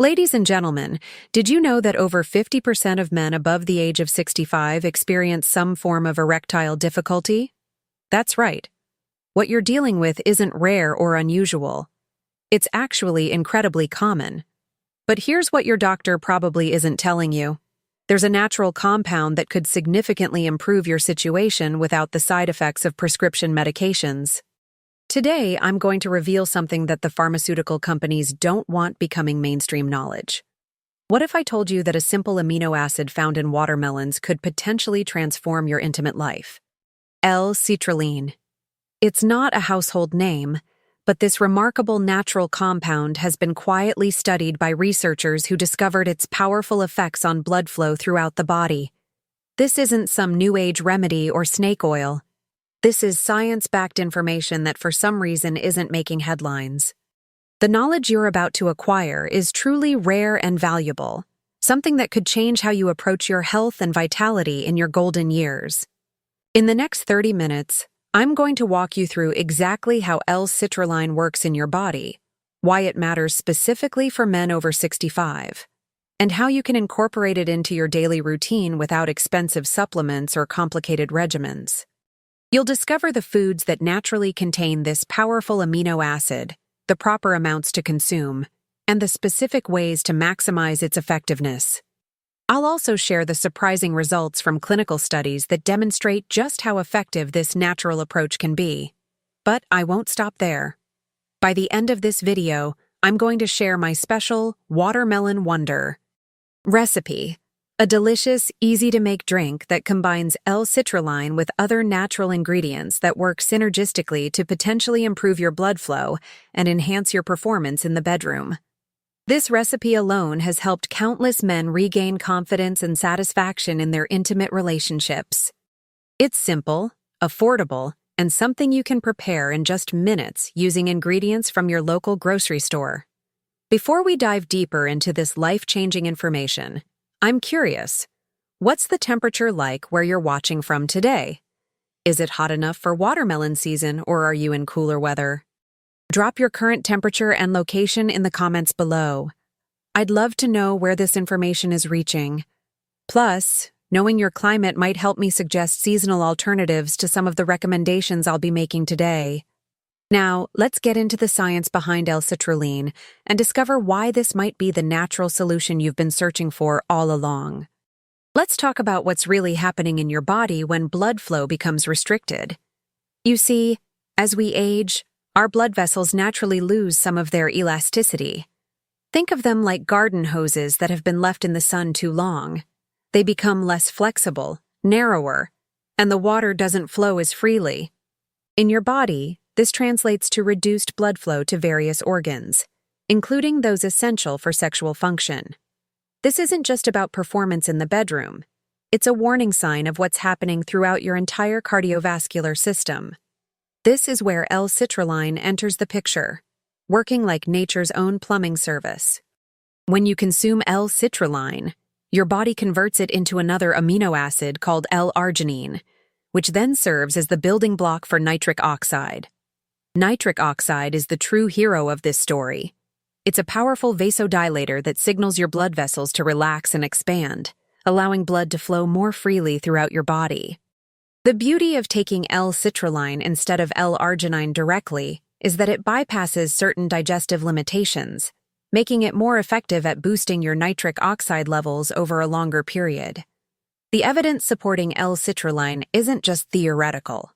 Ladies and gentlemen, did you know that over 50% of men above the age of 65 experience some form of erectile difficulty? That's right. What you're dealing with isn't rare or unusual. It's actually incredibly common. But here's what your doctor probably isn't telling you. There's a natural compound that could significantly improve your situation without the side effects of prescription medications. Today, I'm going to reveal something that the pharmaceutical companies don't want becoming mainstream knowledge. What if I told you that a simple amino acid found in watermelons could potentially transform your intimate life? L-citrulline. It's not a household name, but this remarkable natural compound has been quietly studied by researchers who discovered its powerful effects on blood flow throughout the body. This isn't some new age remedy or snake oil. This is science-backed information that for some reason isn't making headlines. The knowledge you're about to acquire is truly rare and valuable, something that could change how you approach your health and vitality in your golden years. In the next 30 minutes, I'm going to walk you through exactly how L-citrulline works in your body, why it matters specifically for men over 65, and how you can incorporate it into your daily routine without expensive supplements or complicated regimens. You'll discover the foods that naturally contain this powerful amino acid, the proper amounts to consume, and the specific ways to maximize its effectiveness. I'll also share the surprising results from clinical studies that demonstrate just how effective this natural approach can be. But I won't stop there. By the end of this video, I'm going to share my special Watermelon Wonder recipe. A delicious, easy-to-make drink that combines L-citrulline with other natural ingredients that work synergistically to potentially improve your blood flow and enhance your performance in the bedroom. This recipe alone has helped countless men regain confidence and satisfaction in their intimate relationships. It's simple, affordable, and something you can prepare in just minutes using ingredients from your local grocery store. Before we dive deeper into this life-changing information, I'm curious, what's the temperature like where you're watching from today? Is it hot enough for watermelon season, or are you in cooler weather? Drop your current temperature and location in the comments below. I'd love to know where this information is reaching. Plus, knowing your climate might help me suggest seasonal alternatives to some of the recommendations I'll be making today. Now, let's get into the science behind L-citrulline and discover why this might be the natural solution you've been searching for all along. Let's talk about what's really happening in your body when blood flow becomes restricted. You see, as we age, our blood vessels naturally lose some of their elasticity. Think of them like garden hoses that have been left in the sun too long. They become less flexible, narrower, and the water doesn't flow as freely. In your body, this translates to reduced blood flow to various organs, including those essential for sexual function. This isn't just about performance in the bedroom. It's a warning sign of what's happening throughout your entire cardiovascular system. This is where L-citrulline enters the picture, working like nature's own plumbing service. When you consume L-citrulline, your body converts it into another amino acid called L-arginine, which then serves as the building block for nitric oxide. Nitric oxide is the true hero of this story. It's a powerful vasodilator that signals your blood vessels to relax and expand, allowing blood to flow more freely throughout your body. The beauty of taking L-citrulline instead of L-arginine directly is that it bypasses certain digestive limitations, making it more effective at boosting your nitric oxide levels over a longer period. The evidence supporting L-citrulline isn't just theoretical.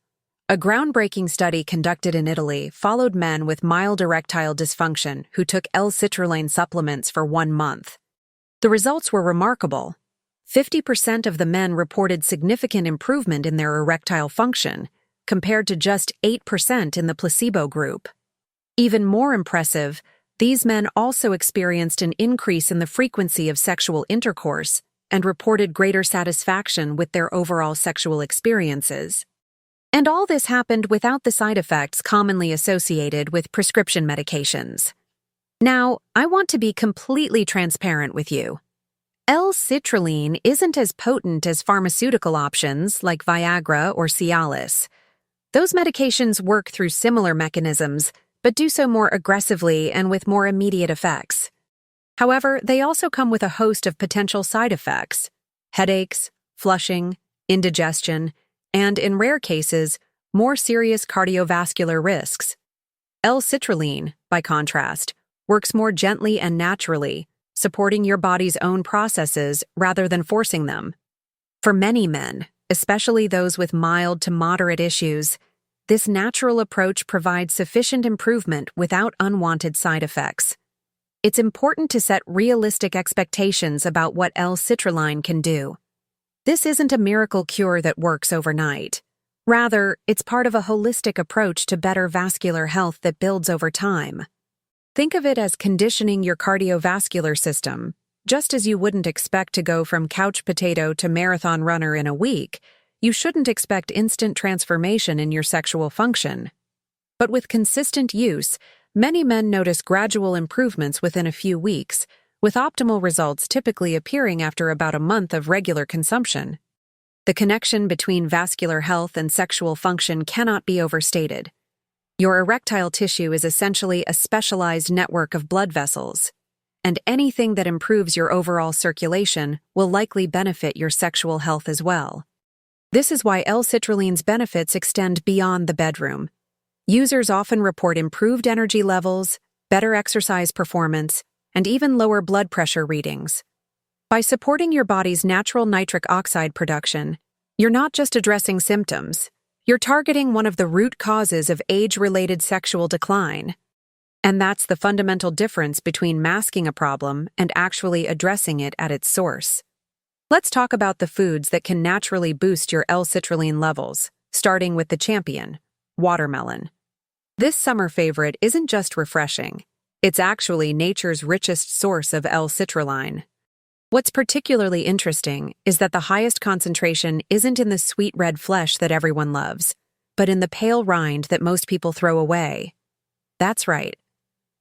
A groundbreaking study conducted in Italy followed men with mild erectile dysfunction who took L-citrulline supplements for 1 month. The results were remarkable. 50% of the men reported significant improvement in their erectile function, compared to just 8% in the placebo group. Even more impressive, these men also experienced an increase in the frequency of sexual intercourse and reported greater satisfaction with their overall sexual experiences. And all this happened without the side effects commonly associated with prescription medications. Now, I want to be completely transparent with you. L-citrulline isn't as potent as pharmaceutical options like Viagra or Cialis. Those medications work through similar mechanisms, but do so more aggressively and with more immediate effects. However, they also come with a host of potential side effects: headaches, flushing, indigestion, and, in rare cases, more serious cardiovascular risks. L-citrulline, by contrast, works more gently and naturally, supporting your body's own processes rather than forcing them. For many men, especially those with mild to moderate issues, this natural approach provides sufficient improvement without unwanted side effects. It's important to set realistic expectations about what L-citrulline can do. This isn't a miracle cure that works overnight. Rather, it's part of a holistic approach to better vascular health that builds over time. Think of it as conditioning your cardiovascular system. Just as you wouldn't expect to go from couch potato to marathon runner in a week, you shouldn't expect instant transformation in your sexual function. But with consistent use, many men notice gradual improvements within a few weeks, with optimal results typically appearing after about a month of regular consumption. The connection between vascular health and sexual function cannot be overstated. Your erectile tissue is essentially a specialized network of blood vessels, and anything that improves your overall circulation will likely benefit your sexual health as well. This is why L-citrulline's benefits extend beyond the bedroom. Users often report improved energy levels, better exercise performance, and even lower blood pressure readings. By supporting your body's natural nitric oxide production, you're not just addressing symptoms, you're targeting one of the root causes of age-related sexual decline. And that's the fundamental difference between masking a problem and actually addressing it at its source. Let's talk about the foods that can naturally boost your L-citrulline levels, starting with the champion, watermelon. This summer favorite isn't just refreshing, it's actually nature's richest source of L-citrulline. What's particularly interesting is that the highest concentration isn't in the sweet red flesh that everyone loves, but in the pale rind that most people throw away. That's right.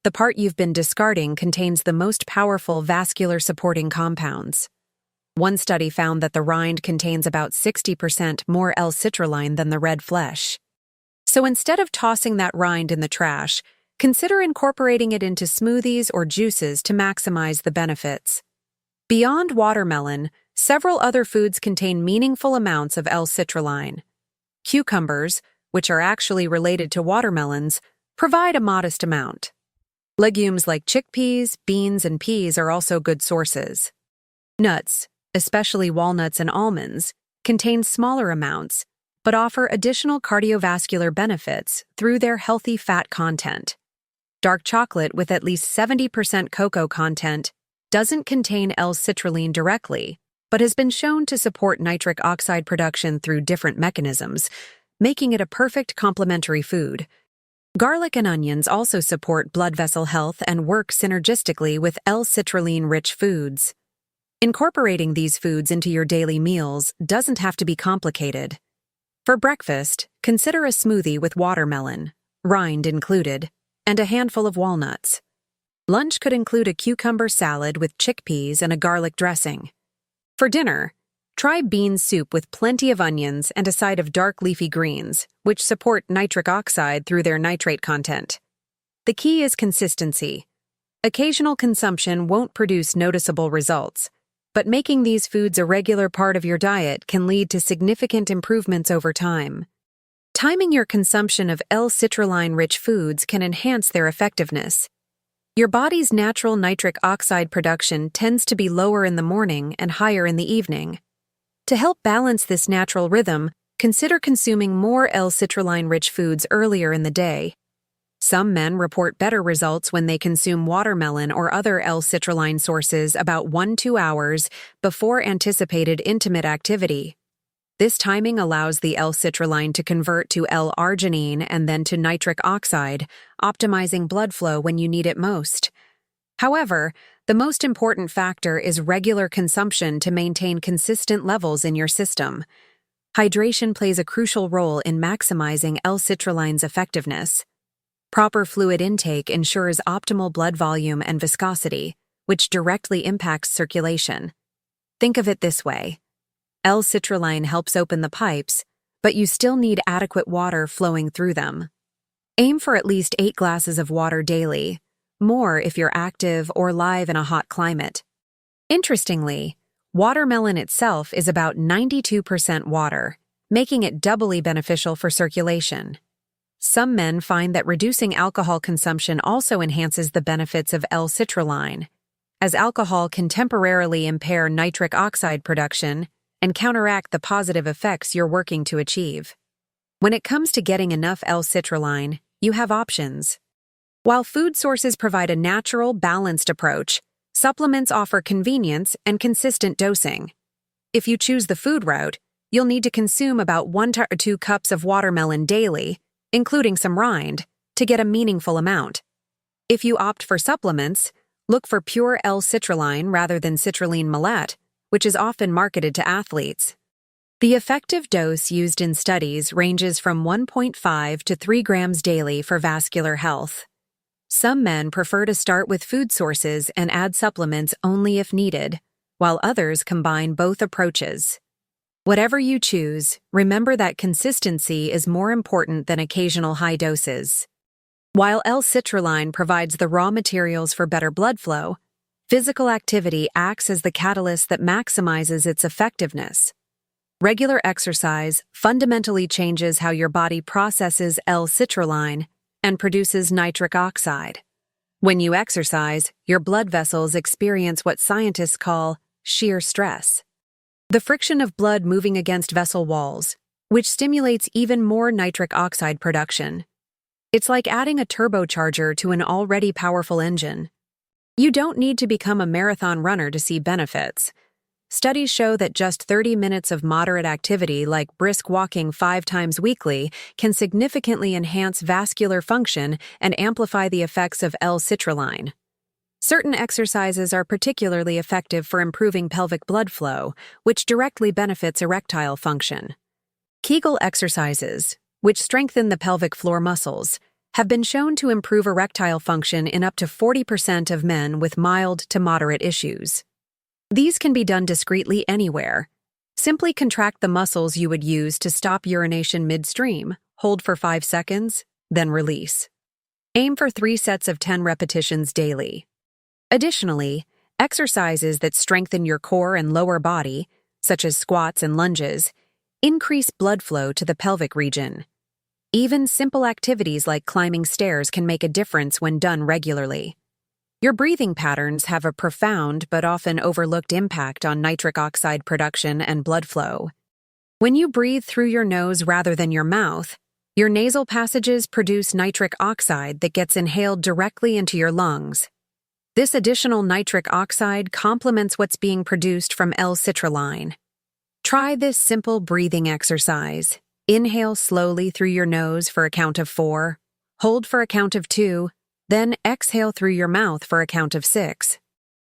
The part you've been discarding contains the most powerful vascular supporting compounds. One study found that the rind contains about 60% more L-citrulline than the red flesh. So instead of tossing that rind in the trash, consider incorporating it into smoothies or juices to maximize the benefits. Beyond watermelon, several other foods contain meaningful amounts of L-citrulline. Cucumbers, which are actually related to watermelons, provide a modest amount. Legumes like chickpeas, beans, and peas are also good sources. Nuts, especially walnuts and almonds, contain smaller amounts, but offer additional cardiovascular benefits through their healthy fat content. Dark chocolate with at least 70% cocoa content doesn't contain L-citrulline directly, but has been shown to support nitric oxide production through different mechanisms, making it a perfect complementary food. Garlic and onions also support blood vessel health and work synergistically with L-citrulline-rich foods. Incorporating these foods into your daily meals doesn't have to be complicated. For breakfast, consider a smoothie with watermelon, rind included, and a handful of walnuts. Lunch could include a cucumber salad with chickpeas and a garlic dressing. For dinner, try bean soup with plenty of onions and a side of dark leafy greens, which support nitric oxide through their nitrate content. The key is consistency. Occasional consumption won't produce noticeable results, but making these foods a regular part of your diet can lead to significant improvements over time. Timing your consumption of L-citrulline-rich foods can enhance their effectiveness. Your body's natural nitric oxide production tends to be lower in the morning and higher in the evening. To help balance this natural rhythm, consider consuming more L-citrulline-rich foods earlier in the day. Some men report better results when they consume watermelon or other L-citrulline sources about 1–2 hours before anticipated intimate activity. This timing allows the L-citrulline to convert to L-arginine and then to nitric oxide, optimizing blood flow when you need it most. However, the most important factor is regular consumption to maintain consistent levels in your system. Hydration plays a crucial role in maximizing L-citrulline's effectiveness. Proper fluid intake ensures optimal blood volume and viscosity, which directly impacts circulation. Think of it this way. L-citrulline helps open the pipes, but you still need adequate water flowing through them. Aim for at least 8 glasses of water daily. more if you're active or live in a hot climate. Interestingly, watermelon itself is about 92% water, making it doubly beneficial for circulation. Some men find that reducing alcohol consumption also enhances the benefits of L-citrulline, as alcohol can temporarily impair nitric oxide production and counteract the positive effects you're working to achieve. When it comes to getting enough L-citrulline, you have options. While food sources provide a natural, balanced approach, supplements offer convenience and consistent dosing. If you choose the food route, you'll need to consume about 1 to 2 cups of watermelon daily, including some rind, to get a meaningful amount. If you opt for supplements, look for pure L-citrulline rather than citrulline maleate, which is often marketed to athletes. The effective dose used in studies ranges from 1.5 to 3 grams daily for vascular health. Some men prefer to start with food sources and add supplements only if needed, while others combine both approaches. Whatever you choose, remember that consistency is more important than occasional high doses. While L-citrulline provides the raw materials for better blood flow, physical activity acts as the catalyst that maximizes its effectiveness. Regular exercise fundamentally changes how your body processes L-citrulline and produces nitric oxide. When you exercise, your blood vessels experience what scientists call shear stress, the friction of blood moving against vessel walls, which stimulates even more nitric oxide production. It's like adding a turbocharger to an already powerful engine. You don't need to become a marathon runner to see benefits. Studies show that just 30 minutes of moderate activity like brisk walking 5 times weekly can significantly enhance vascular function and amplify the effects of L-citrulline. Certain exercises are particularly effective for improving pelvic blood flow, which directly benefits erectile function. Kegel exercises, which strengthen the pelvic floor muscles, have been shown to improve erectile function in up to 40% of men with mild to moderate issues. These can be done discreetly anywhere. Simply contract the muscles you would use to stop urination midstream, hold for 5 seconds, then release. Aim for 3 sets of 10 repetitions daily. Additionally, exercises that strengthen your core and lower body, such as squats and lunges, increase blood flow to the pelvic region. Even simple activities like climbing stairs can make a difference when done regularly. Your breathing patterns have a profound but often overlooked impact on nitric oxide production and blood flow. When you breathe through your nose rather than your mouth, your nasal passages produce nitric oxide that gets inhaled directly into your lungs. This additional nitric oxide complements what's being produced from L-citrulline. Try this simple breathing exercise. Inhale slowly through your nose for a count of 4, hold for a count of 2, then exhale through your mouth for a count of 6.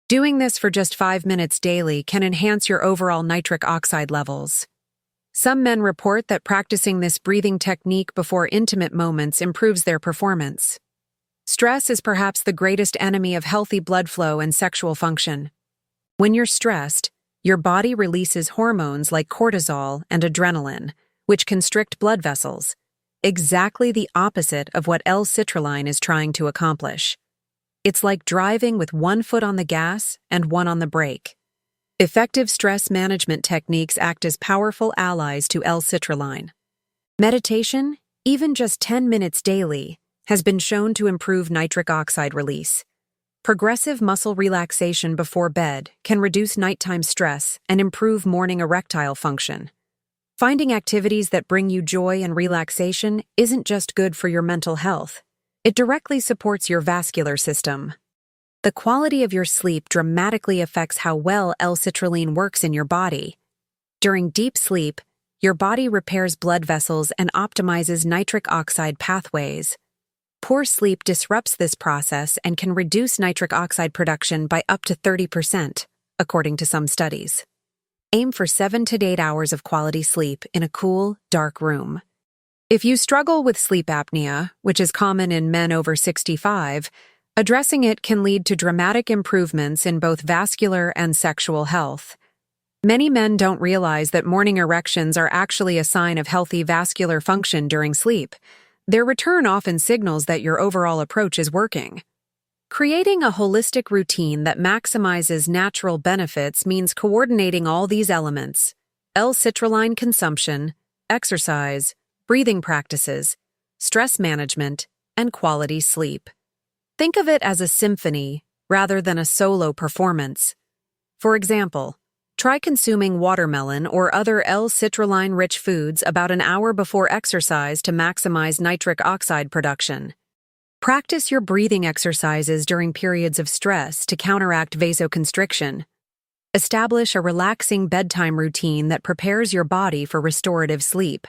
Doing this for just 5 minutes daily can enhance your overall nitric oxide levels. Some men report that practicing this breathing technique before intimate moments improves their performance. Stress is perhaps the greatest enemy of healthy blood flow and sexual function. When you're stressed, your body releases hormones like cortisol and adrenaline, which constrict blood vessels, exactly the opposite of what L-citrulline is trying to accomplish. It's like driving with 1 foot on the gas and 1 on the brake. Effective stress management techniques act as powerful allies to L-citrulline. Meditation, even just 10 minutes daily, has been shown to improve nitric oxide release. Progressive muscle relaxation before bed can reduce nighttime stress and improve morning erectile function. Finding activities that bring you joy and relaxation isn't just good for your mental health. It directly supports your vascular system. The quality of your sleep dramatically affects how well L-citrulline works in your body. During deep sleep, your body repairs blood vessels and optimizes nitric oxide pathways. Poor sleep disrupts this process and can reduce nitric oxide production by up to 30%, according to some studies. Aim for 7 to 8 hours of quality sleep in a cool, dark room. If you struggle with sleep apnea, which is common in men over 65, addressing it can lead to dramatic improvements in both vascular and sexual health. Many men don't realize that morning erections are actually a sign of healthy vascular function during sleep. Their return often signals that your overall approach is working. Creating a holistic routine that maximizes natural benefits means coordinating all these elements: L-citrulline consumption, exercise, breathing practices, stress management, and quality sleep. Think of it as a symphony rather than a solo performance. For example, try consuming watermelon or other L-citrulline-rich foods about an hour before exercise to maximize nitric oxide production. Practice your breathing exercises during periods of stress to counteract vasoconstriction. Establish a relaxing bedtime routine that prepares your body for restorative sleep.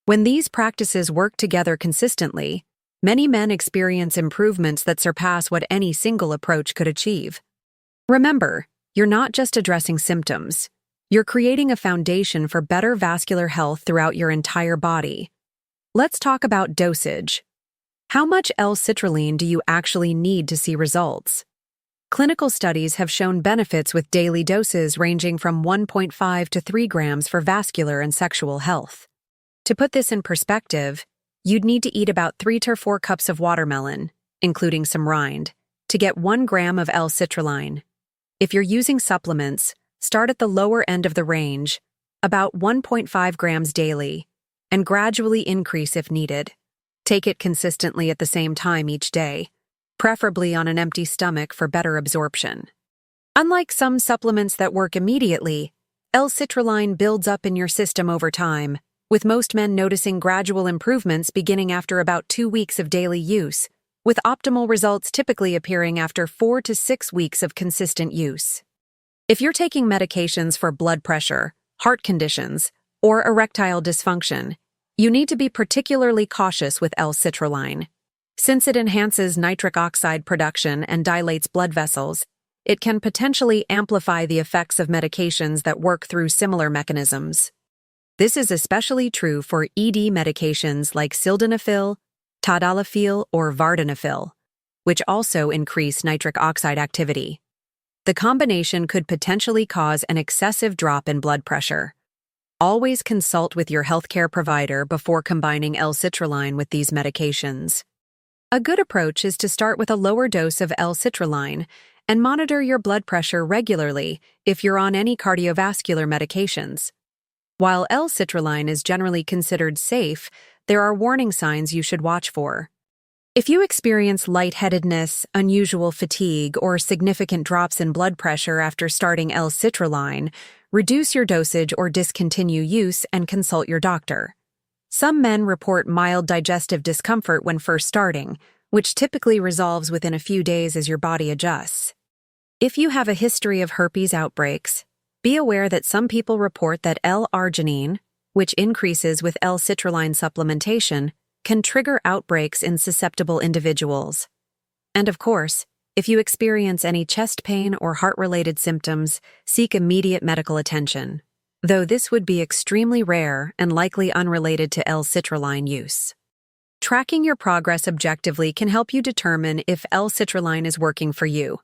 When these practices work together consistently, many men experience improvements that surpass what any single approach could achieve. Remember, you're not just addressing symptoms. You're creating a foundation for better vascular health throughout your entire body. Let's talk about dosage. How much L-citrulline do you actually need to see results? Clinical studies have shown benefits with daily doses ranging from 1.5 to 3 grams for vascular and sexual health. To put this in perspective, you'd need to eat about 3 to 4 cups of watermelon, including some rind, to get 1 gram of L-citrulline. If you're using supplements, start at the lower end of the range, about 1.5 grams daily, and gradually increase if needed. Take it consistently at the same time each day, preferably on an empty stomach for better absorption. Unlike some supplements that work immediately, L-citrulline builds up in your system over time, with most men noticing gradual improvements beginning after about 2 weeks of daily use, with optimal results typically appearing after 4 to 6 weeks of consistent use. If you're taking medications for blood pressure, heart conditions, or erectile dysfunction, you need to be particularly cautious with L-citrulline. Since it enhances nitric oxide production and dilates blood vessels, it can potentially amplify the effects of medications that work through similar mechanisms. This is especially true for ED medications like sildenafil, tadalafil, or vardenafil, which also increase nitric oxide activity. The combination could potentially cause an excessive drop in blood pressure. Always consult with your healthcare provider before combining L-citrulline with these medications. A good approach is to start with a lower dose of L-citrulline and monitor your blood pressure regularly if you're on any cardiovascular medications. While L-citrulline is generally considered safe, there are warning signs you should watch for. If you experience lightheadedness, unusual fatigue, or significant drops in blood pressure after starting L-citrulline, reduce your dosage or discontinue use and consult your doctor. Some men report mild digestive discomfort when first starting, which typically resolves within a few days as your body adjusts. If you have a history of herpes outbreaks, be aware that some people report that L-arginine, which increases with L-citrulline supplementation, can trigger outbreaks in susceptible individuals. And of course, if you experience any chest pain or heart-related symptoms, seek immediate medical attention, though this would be extremely rare and likely unrelated to L-citrulline use. Tracking your progress objectively can help you determine if L-citrulline is working for you.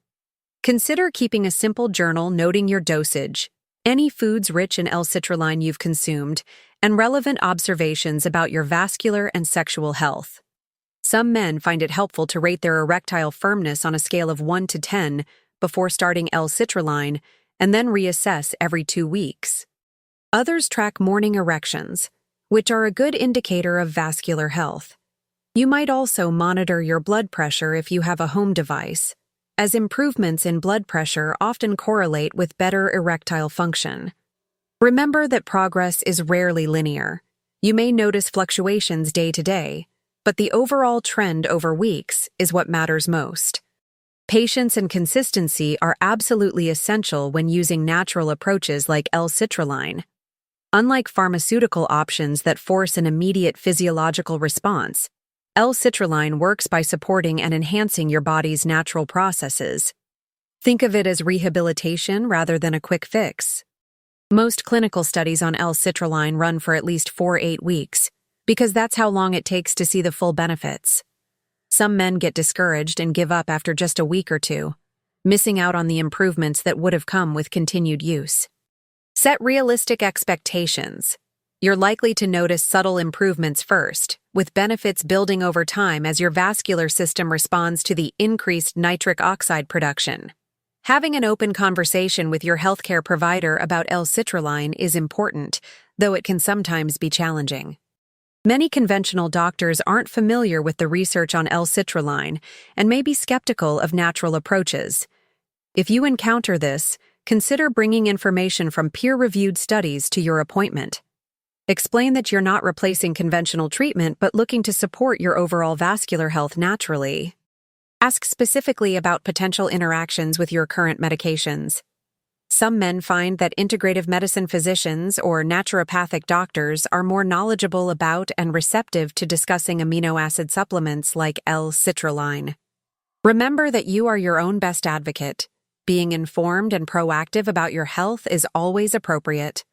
Consider keeping a simple journal noting your dosage, any foods rich in L-citrulline you've consumed, and relevant observations about your vascular and sexual health. Some men find it helpful to rate their erectile firmness on a scale of 1 to 10 before starting L-citrulline and then reassess every 2 weeks. Others track morning erections, which are a good indicator of vascular health. You might also monitor your blood pressure if you have a home device, as improvements in blood pressure often correlate with better erectile function. Remember that progress is rarely linear. You may notice fluctuations day to day, but the overall trend over weeks is what matters most. Patience and consistency are absolutely essential when using natural approaches like L-citrulline. Unlike pharmaceutical options that force an immediate physiological response, L-citrulline works by supporting and enhancing your body's natural processes. Think of it as rehabilitation rather than a quick fix. Most clinical studies on L-citrulline run for at least 4-8 weeks, because that's how long it takes to see the full benefits. Some men get discouraged and give up after just a week or two, missing out on the improvements that would have come with continued use. Set realistic expectations. You're likely to notice subtle improvements first, with benefits building over time as your vascular system responds to the increased nitric oxide production. Having an open conversation with your healthcare provider about L-citrulline is important, though it can sometimes be challenging. Many conventional doctors aren't familiar with the research on L-citrulline and may be skeptical of natural approaches. If you encounter this, consider bringing information from peer-reviewed studies to your appointment. Explain that you're not replacing conventional treatment but looking to support your overall vascular health naturally. Ask specifically about potential interactions with your current medications. Some men find that integrative medicine physicians or naturopathic doctors are more knowledgeable about and receptive to discussing amino acid supplements like L-citrulline. Remember that you are your own best advocate. Being informed and proactive about your health is always appropriate.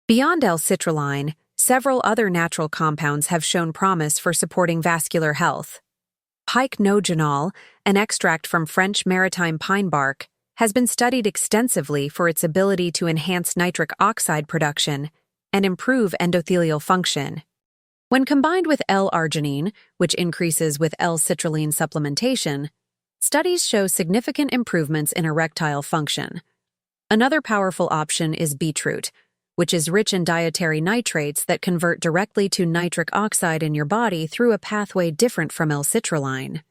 Beyond L-citrulline, several other natural compounds have shown promise for supporting vascular health. Pycnogenol, an extract from French maritime pine bark, has been studied extensively for its ability to enhance nitric oxide production and improve endothelial function. When combined with L-arginine, which increases with L-citrulline supplementation, studies show significant improvements in erectile function. Another powerful option is beetroot, which is rich in dietary nitrates that convert directly to nitric oxide in your body through a pathway different from L-citrulline.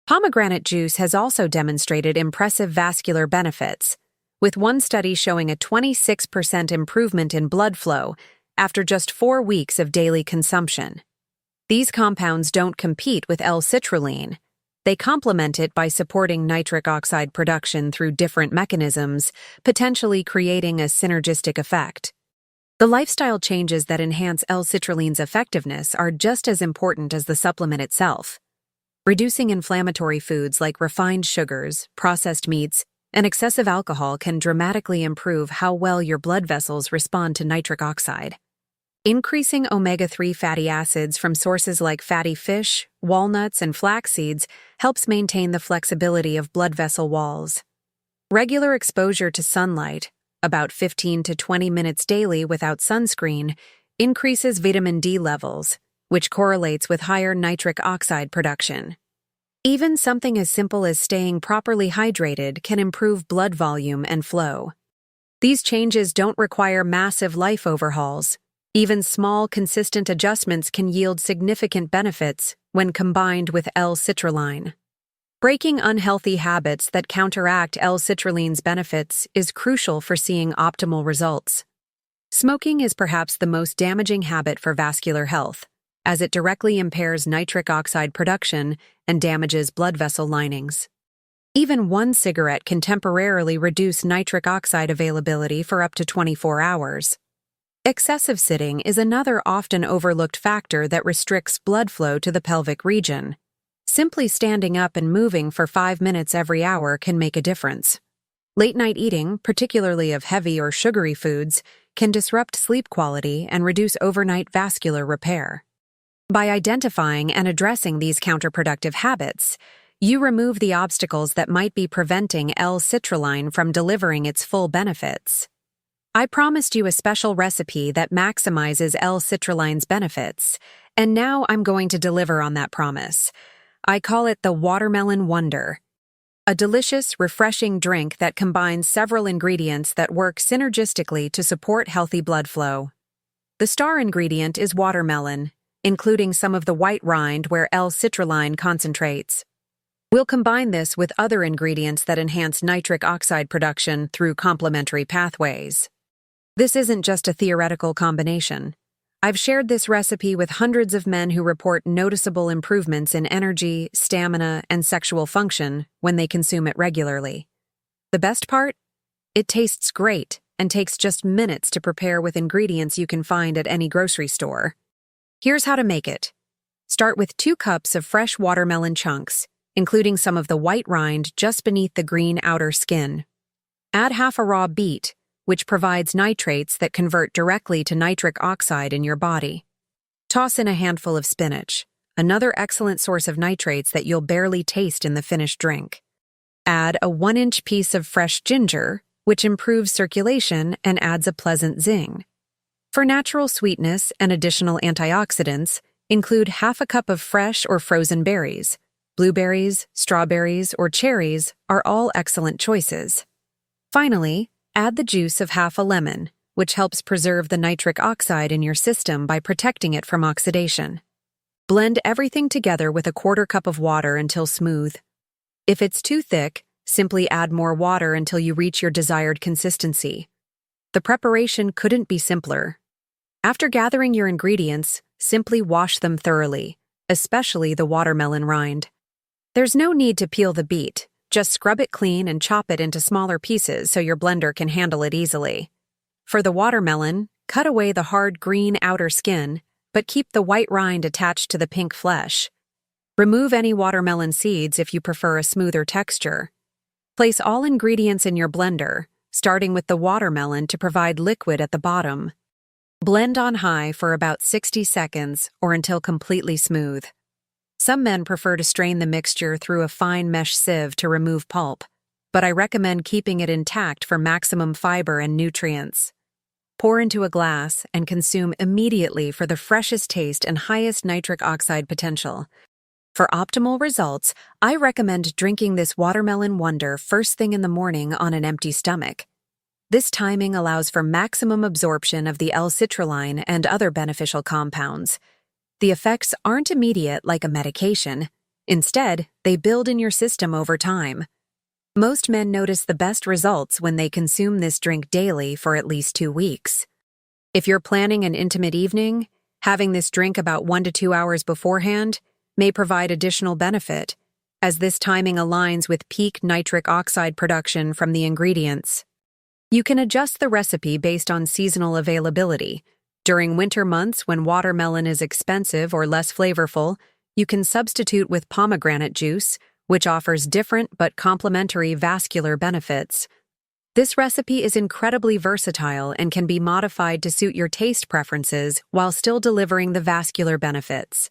Pomegranate juice has also demonstrated impressive vascular benefits, with one study showing a 26% improvement in blood flow after just 4 weeks of daily consumption. These compounds don't compete with L-citrulline. They complement it by supporting nitric oxide production through different mechanisms, potentially creating a synergistic effect. The lifestyle changes that enhance L-citrulline's effectiveness are just as important as the supplement itself. Reducing inflammatory foods like refined sugars, processed meats, and excessive alcohol can dramatically improve how well your blood vessels respond to nitric oxide. Increasing omega-3 fatty acids from sources like fatty fish, walnuts, and flax seeds helps maintain the flexibility of blood vessel walls. Regular exposure to sunlight, about 15 to 20 minutes daily without sunscreen, increases vitamin D levels, which correlates with higher nitric oxide production. Even something as simple as staying properly hydrated can improve blood volume and flow. These changes don't require massive life overhauls. Even small, consistent adjustments can yield significant benefits when combined with L-citrulline. Breaking unhealthy habits that counteract L-citrulline's benefits is crucial for seeing optimal results. Smoking is perhaps the most damaging habit for vascular health, as it directly impairs nitric oxide production and damages blood vessel linings. Even one cigarette can temporarily reduce nitric oxide availability for up to 24 hours. Excessive sitting is another often overlooked factor that restricts blood flow to the pelvic region. Simply standing up and moving for 5 minutes every hour can make a difference. Late-night eating, particularly of heavy or sugary foods, can disrupt sleep quality and reduce overnight vascular repair. By identifying and addressing these counterproductive habits, you remove the obstacles that might be preventing L-citrulline from delivering its full benefits. I promised you a special recipe that maximizes L-citrulline's benefits, and now I'm going to deliver on that promise. I call it the Watermelon Wonder, a delicious, refreshing drink that combines several ingredients that work synergistically to support healthy blood flow. The star ingredient is watermelon, including some of the white rind where L-citrulline concentrates. We'll combine this with other ingredients that enhance nitric oxide production through complementary pathways. This isn't just a theoretical combination. I've shared this recipe with hundreds of men who report noticeable improvements in energy, stamina, and sexual function when they consume it regularly. The best part? It tastes great and takes just minutes to prepare with ingredients you can find at any grocery store. Here's how to make it. Start with 2 cups of fresh watermelon chunks, including some of the white rind just beneath the green outer skin. Add half a raw beet, which provides nitrates that convert directly to nitric oxide in your body. Toss in a handful of spinach, another excellent source of nitrates that you'll barely taste in the finished drink. Add a 1-inch piece of fresh ginger, which improves circulation and adds a pleasant zing. For natural sweetness and additional antioxidants, include half a cup of fresh or frozen berries. Blueberries, strawberries, or cherries are all excellent choices. Finally, add the juice of half a lemon, which helps preserve the nitric oxide in your system by protecting it from oxidation. Blend everything together with a quarter cup of water until smooth. If it's too thick, simply add more water until you reach your desired consistency. The preparation couldn't be simpler. After gathering your ingredients, simply wash them thoroughly, especially the watermelon rind. There's no need to peel the beet, just scrub it clean and chop it into smaller pieces so your blender can handle it easily. For the watermelon, cut away the hard green outer skin, but keep the white rind attached to the pink flesh. Remove any watermelon seeds if you prefer a smoother texture. Place all ingredients in your blender, starting with the watermelon to provide liquid at the bottom. Blend on high for about 60 seconds or until completely smooth. Some men prefer to strain the mixture through a fine mesh sieve to remove pulp, but I recommend keeping it intact for maximum fiber and nutrients. Pour into a glass and consume immediately for the freshest taste and highest nitric oxide potential. For optimal results, I recommend drinking this watermelon wonder first thing in the morning on an empty stomach. This timing allows for maximum absorption of the L-citrulline and other beneficial compounds. The effects aren't immediate like a medication. Instead, they build in your system over time. Most men notice the best results when they consume this drink daily for at least 2 weeks. If you're planning an intimate evening, having this drink about 1 to 2 hours beforehand may provide additional benefit, as this timing aligns with peak nitric oxide production from the ingredients. You can adjust the recipe based on seasonal availability. During winter months when watermelon is expensive or less flavorful, you can substitute with pomegranate juice, which offers different but complementary vascular benefits. This recipe is incredibly versatile and can be modified to suit your taste preferences while still delivering the vascular benefits.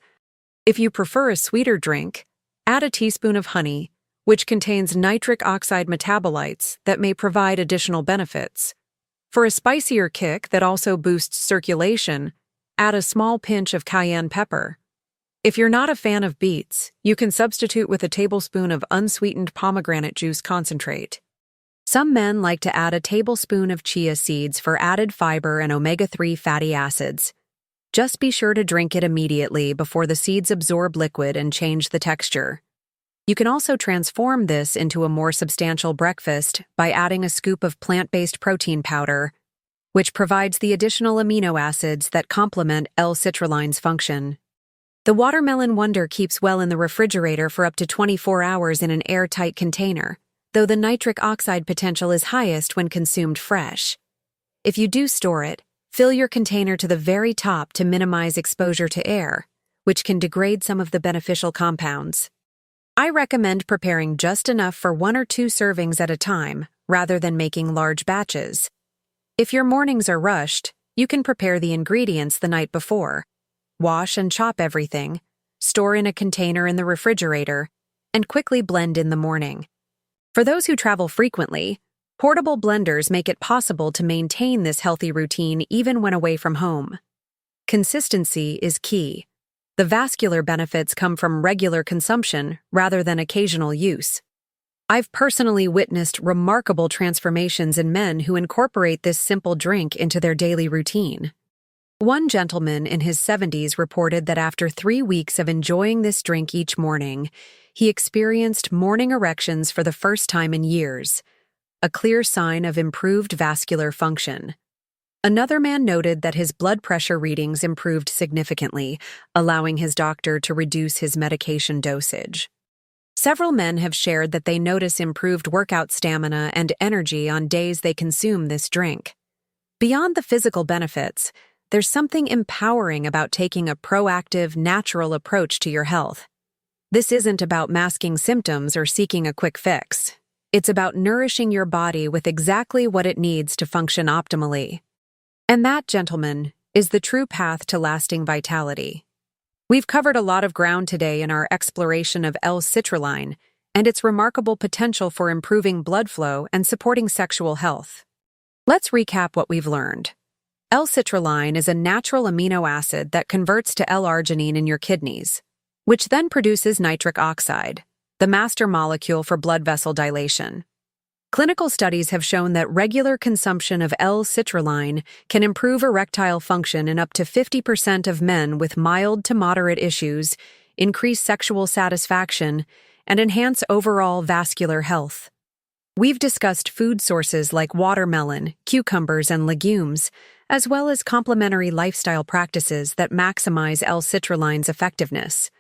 If you prefer a sweeter drink, add a teaspoon of honey, which contains nitric oxide metabolites that may provide additional benefits. For a spicier kick that also boosts circulation, add a small pinch of cayenne pepper. If you're not a fan of beets, you can substitute with a tablespoon of unsweetened pomegranate juice concentrate. Some men like to add a tablespoon of chia seeds for added fiber and omega-3 fatty acids. Just be sure to drink it immediately before the seeds absorb liquid and change the texture. You can also transform this into a more substantial breakfast by adding a scoop of plant-based protein powder, which provides the additional amino acids that complement L-citrulline's function. The watermelon wonder keeps well in the refrigerator for up to 24 hours in an airtight container, though the nitric oxide potential is highest when consumed fresh. If you do store it, fill your container to the very top to minimize exposure to air, which can degrade some of the beneficial compounds. I recommend preparing just enough for 1 or 2 servings at a time, rather than making large batches. If your mornings are rushed, you can prepare the ingredients the night before. Wash and chop everything, store in a container in the refrigerator, and quickly blend in the morning. For those who travel frequently, portable blenders make it possible to maintain this healthy routine even when away from home. Consistency is key. The vascular benefits come from regular consumption rather than occasional use. I've personally witnessed remarkable transformations in men who incorporate this simple drink into their daily routine. One gentleman in his 70s reported that after 3 weeks of enjoying this drink each morning, he experienced morning erections for the first time in years, a clear sign of improved vascular function. Another man noted that his blood pressure readings improved significantly, allowing his doctor to reduce his medication dosage. Several men have shared that they notice improved workout stamina and energy on days they consume this drink. Beyond the physical benefits, there's something empowering about taking a proactive, natural approach to your health. This isn't about masking symptoms or seeking a quick fix. It's about nourishing your body with exactly what it needs to function optimally. And that, gentlemen, is the true path to lasting vitality. We've covered a lot of ground today in our exploration of L-citrulline and its remarkable potential for improving blood flow and supporting sexual health. Let's recap what we've learned. L-citrulline is a natural amino acid that converts to L-arginine in your kidneys, which then produces nitric oxide, the master molecule for blood vessel dilation. Clinical studies have shown that regular consumption of L-citrulline can improve erectile function in up to 50% of men with mild to moderate issues, increase sexual satisfaction, and enhance overall vascular health. We've discussed food sources like watermelon, cucumbers, and legumes, as well as complementary lifestyle practices that maximize L-citrulline's effectiveness.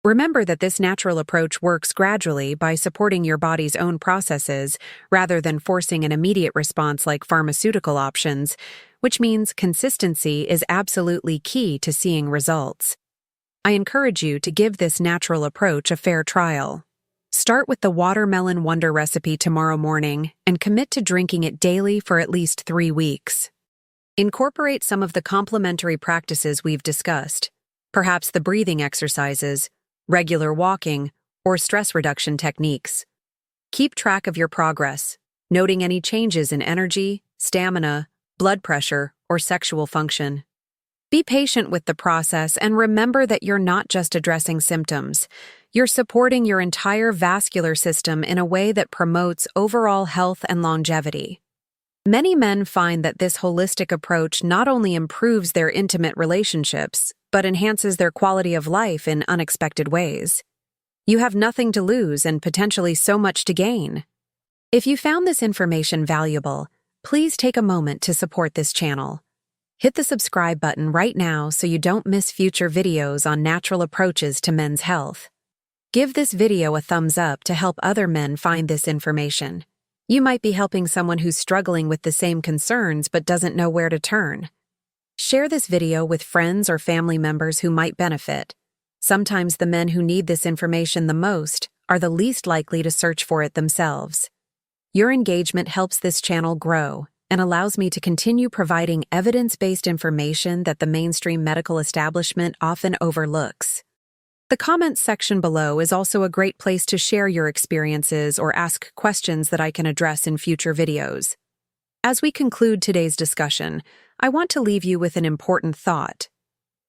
Remember that this natural approach works gradually by supporting your body's own processes rather than forcing an immediate response like pharmaceutical options, which means consistency is absolutely key to seeing results. I encourage you to give this natural approach a fair trial. Start with the Watermelon Wonder recipe tomorrow morning and commit to drinking it daily for at least 3 weeks. Incorporate some of the complementary practices we've discussed, perhaps the breathing exercises, regular walking, or stress reduction techniques. Keep track of your progress, noting any changes in energy, stamina, blood pressure, or sexual function. Be patient with the process and remember that you're not just addressing symptoms. You're supporting your entire vascular system in a way that promotes overall health and longevity. Many men find that this holistic approach not only improves their intimate relationships, but enhances their quality of life in unexpected ways. You have nothing to lose and potentially so much to gain. If you found this information valuable, please take a moment to support this channel. Hit the subscribe button right now so you don't miss future videos on natural approaches to men's health. Give this video a thumbs up to help other men find this information. You might be helping someone who's struggling with the same concerns but doesn't know where to turn. Share this video with friends or family members who might benefit. Sometimes the men who need this information the most are the least likely to search for it themselves. Your engagement helps this channel grow and allows me to continue providing evidence-based information that the mainstream medical establishment often overlooks. The comments section below is also a great place to share your experiences or ask questions that I can address in future videos. As we conclude today's discussion, I want to leave you with an important thought.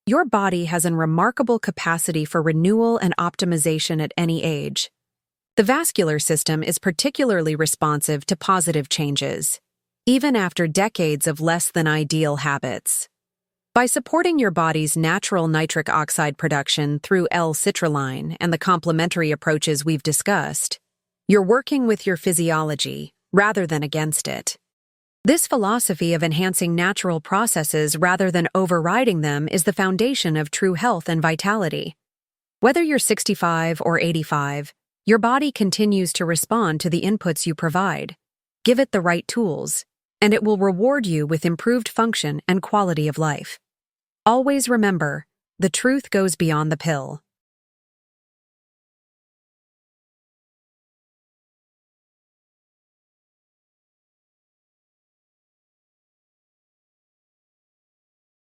Your body has a remarkable capacity for renewal and optimization at any age. The vascular system is particularly responsive to positive changes, even after decades of less than ideal habits. By supporting your body's natural nitric oxide production through L-citrulline and the complementary approaches we've discussed, you're working with your physiology rather than against it. This philosophy of enhancing natural processes rather than overriding them is the foundation of true health and vitality. Whether you're 65 or 85, your body continues to respond to the inputs you provide. Give it the right tools, and it will reward you with improved function and quality of life. Always remember, the truth goes beyond the pill.